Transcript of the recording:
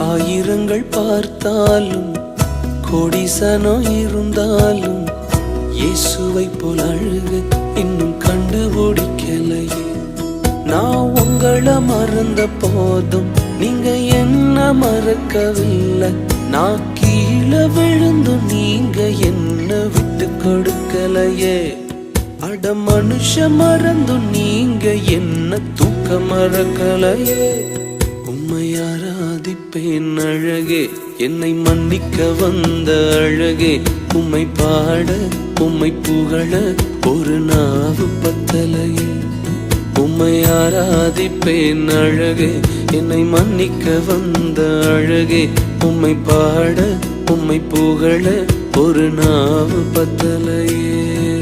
ஆயிரங்கள் பார்த்தாலும் கோடிசனம் இருந்தாலும் இயேசுவை போல் அழுக இன்னும் கண்டுபிடிக்கலையே. நான் உங்களை மறந்த போதும் நீங்க என்ன மறக்கவில்லை. நான் கீழே விழுந்தும் நீங்க என்ன விட்டு கொடுக்கலையே. அட மனுஷ மறந்தும் நீங்க என்ன தூக்க மறக்கலையே. உம்மை ஆராதிப்பேன் அழகே, என்னை மன்னிக்க வந்த அழகே. உம்மை பாட உம்மை புகழ ஒரு நாவு பத்தலையே. உம்மை ஆராதிப்பேன் அழகே, என்னை மன்னிக்க வந்த அழகே. உம்மை பாட உம்மை புகழ ஒரு நாவு பத்தலையே.